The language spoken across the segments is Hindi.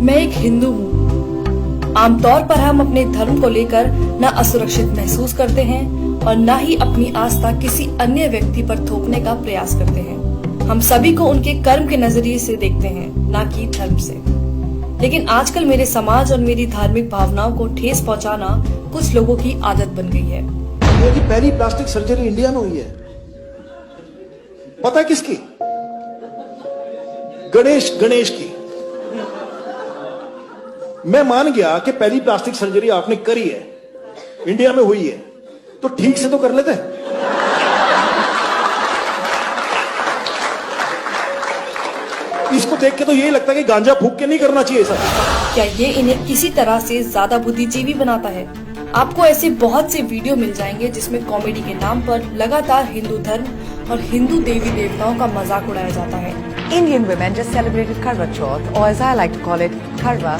मैं एक हिंदू हूँ। आमतौर पर हम अपने धर्म को लेकर न असुरक्षित महसूस करते हैं और न ही अपनी आस्था किसी अन्य व्यक्ति पर थोपने का प्रयास करते हैं। हम सभी को उनके कर्म के नजरिए से देखते हैं, न कि धर्म से। लेकिन आजकल मेरे समाज और मेरी धार्मिक भावनाओं को ठेस पहुंचाना कुछ लोगों की आदत बन गई है। ये की पहली प्लास्टिक सर्जरी इंडिया में हुई है, पता है किसकी? गणेश की। मैं मान गया कि पहली प्लास्टिक सर्जरी आपने करी है, इंडिया में हुई है, तो ठीक से तो कर लेते। इसको देख के तो यही लगता है कि गांजा फूक के नहीं करना चाहिए सर। क्या ये इन्हें किसी तरह से ज्यादा बुद्धिजीवी बनाता है? आपको ऐसे बहुत से वीडियो मिल जाएंगे जिसमें कॉमेडी के नाम पर लगातार हिंदू धर्म और हिंदू देवी देवताओं का मजाक उड़ाया जाता है। Indian women just celebrated Karwa Chauth, or as I like to call it, Karwa.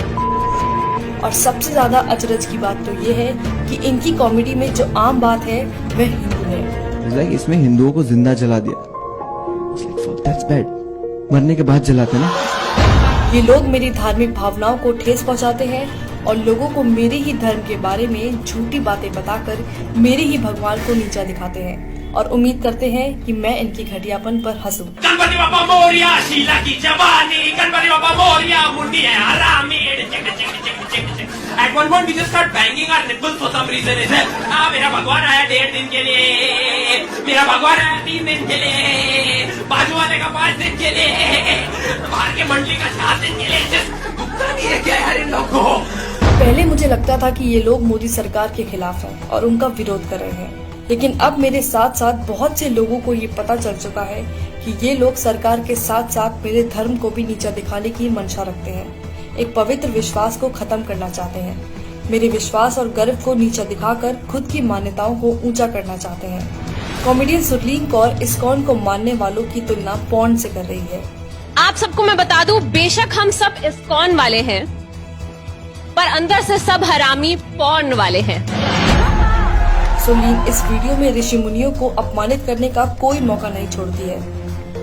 और सबसे ज्यादा अचरज की बात तो ये है कि इनकी कॉमेडी में जो आम बात है वह हिंदू है। इसमें हिंदुओं को जिंदा जला दिया। That's bad. मरने के बाद जलाते ना। ये लोग मेरी धार्मिक भावनाओं को ठेस पहुंचाते हैं और लोगों को मेरे ही धर्म के बारे में झूठी बातें बताकर मेरे ही भगवान को नीचा दिखाते हैं और उम्मीद करते हैं कि मैं इनकी घटियापन पर हंसूं। गणपति बाबा मोरिया, शीला की जवानी, गणपति बाबा मोरिया, मुंडी है हरामी। At one point we just start banging our nipples for some reason. मेरा भगवान आया 1.5 दिन के लिए, मेरा भगवान आया 3 दिन के लिए, बाजू वाले का 5 दिन के लिए, बाहर के मंडली का 4 दिन के लिए। दुखता नहीं है क्या यार इन लोगों को? पहले मुझे लगता था कि ये लोग मोदी सरकार के खिलाफ हैं और उनका विरोध कर रहे हैं, लेकिन अब मेरे साथ साथ बहुत से लोगों को ये पता चल चुका है कि ये लोग सरकार के साथ साथ मेरे धर्म को भी नीचा दिखाने की मंशा रखते हैं। एक पवित्र विश्वास को खत्म करना चाहते हैं। मेरे विश्वास और गर्व को नीचा दिखाकर खुद की मान्यताओं को ऊंचा करना चाहते हैं। कॉमेडियन सुरलीन कौर इस्कॉन को मानने वालों की तुलना पॉर्न से कर रही है। आप सबको मैं बता दूं, बेशक हम सब इस्कॉन वाले हैं, पर अंदर से सब हरामी पॉर्न वाले हैं। सुरलीन इस वीडियो में ऋषि मुनियों को अपमानित करने का कोई मौका नहीं छोड़ती है,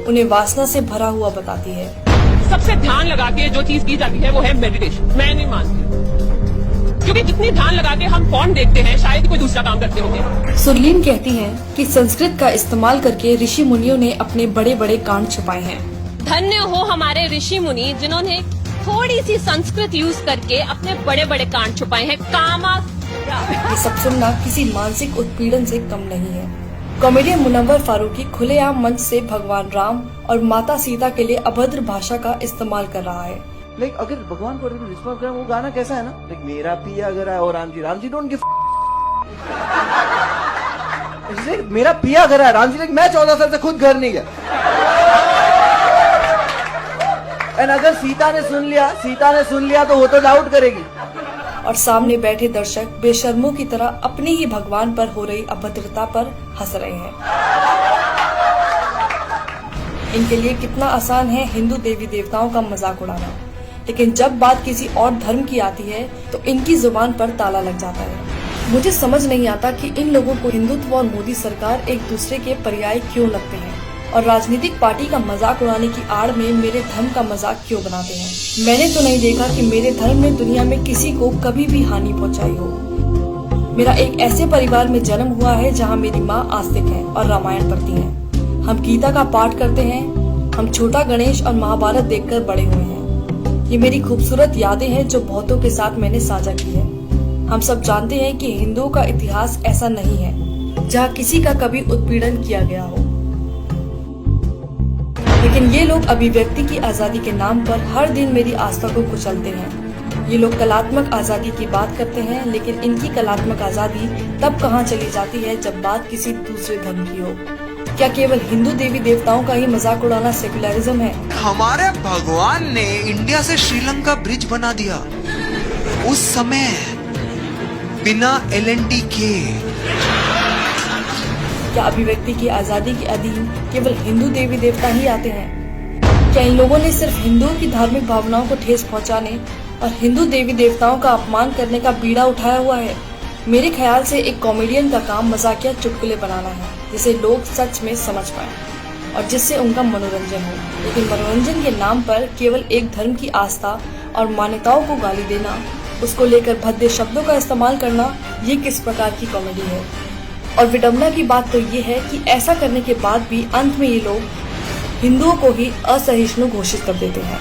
उन्हें वासना से भरा हुआ बताती है। सबसे ध्यान लगा के जो चीज की जाती है वो है मेडिटेशन। मैं नहीं मानती, क्योंकि जितनी ध्यान लगा के हम फोन देखते हैं शायद कोई दूसरा काम करते होंगे। सुरलीन कहती हैं कि संस्कृत का इस्तेमाल करके ऋषि मुनियों ने अपने बड़े बड़े कांड छुपाए हैं। धन्य हो हमारे ऋषि मुनि जिन्होंने थोड़ी सी संस्कृत यूज करके अपने बड़े बड़े कांड छुपाए हैं। कामा ये सब सुनना किसी मानसिक उत्पीड़न से कम नहीं है। कॉमेडियन मुनव्वर फारूकी खुलेआम मंच से भगवान राम और माता सीता के लिए अभद्र भाषा का इस्तेमाल कर रहा है। लाइक अगर भगवान को रिस्पॉन्स करें, वो गाना कैसा है ना, लाइक मेरा पिया अगर है और राम जी डोंट गिव। मेरा पिया घर है, राम जी लाइक मैं 14 साल से खुद घर नहीं गया। एंड अगर सीता ने सुन लिया तो वो तो डाउट करेगी। और सामने बैठे दर्शक बेशर्मों की तरह अपने ही भगवान पर हो रही अभद्रता पर हंस रहे हैं। इनके लिए कितना आसान है हिंदू देवी देवताओं का मजाक उड़ाना, लेकिन जब बात किसी और धर्म की आती है तो इनकी जुबान पर ताला लग जाता है। मुझे समझ नहीं आता कि इन लोगों को हिंदुत्व और मोदी सरकार एक दूसरे के पर्याय क्यों लगते हैं और राजनीतिक पार्टी का मजाक उड़ाने की आड़ में मेरे धर्म का मजाक क्यों बनाते हैं। मैंने तो नहीं देखा कि मेरे धर्म ने दुनिया में किसी को कभी भी हानि पहुंचाई हो। मेरा एक ऐसे परिवार में जन्म हुआ है जहां मेरी माँ आस्तिक है और रामायण पढ़ती हैं। हम गीता का पाठ करते हैं। हम छोटा गणेश और महाभारत देखकर बड़े हुए हैं। ये मेरी खूबसूरत यादें हैं जो बहुतों के साथ मैंने साझा की है। हम सब जानते हैं कि हिंदुओं का इतिहास ऐसा नहीं है जहाँ किसी का कभी उत्पीड़न किया गया हो, लेकिन ये लोग अभिव्यक्ति की आजादी के नाम पर हर दिन मेरी आस्था को कुचलते हैं। ये लोग कलात्मक आजादी की बात करते हैं, लेकिन इनकी कलात्मक आजादी तब कहाँ चली जाती है जब बात किसी दूसरे धर्म की हो। क्या केवल हिंदू देवी देवताओं का ही मजाक उड़ाना सेकुलरिज्म है? हमारे भगवान ने इंडिया से श्रीलंका ब्रिज बना दिया उस समय बिना LNT के। क्या अभिव्यक्ति की आजादी के अधीन केवल हिंदू देवी देवता ही आते हैं? क्या इन लोगों ने सिर्फ हिंदुओं की धार्मिक भावनाओं को ठेस पहुंचाने और हिंदू देवी देवताओं का अपमान करने का बीड़ा उठाया हुआ है? मेरे ख्याल से एक कॉमेडियन का काम मजाकिया चुटकुले बनाना है जिसे लोग सच में समझ पाएं और जिससे उनका मनोरंजन हो, लेकिन मनोरंजन के नाम पर केवल एक धर्म की आस्था और मान्यताओं को गाली देना, उसको लेकर भद्दे शब्दों का इस्तेमाल करना, ये किस प्रकार की कॉमेडी है। और विडंबना की बात तो ये है कि ऐसा करने के बाद भी अंत में ये लोग हिंदुओं को ही असहिष्णु घोषित कर देते हैं।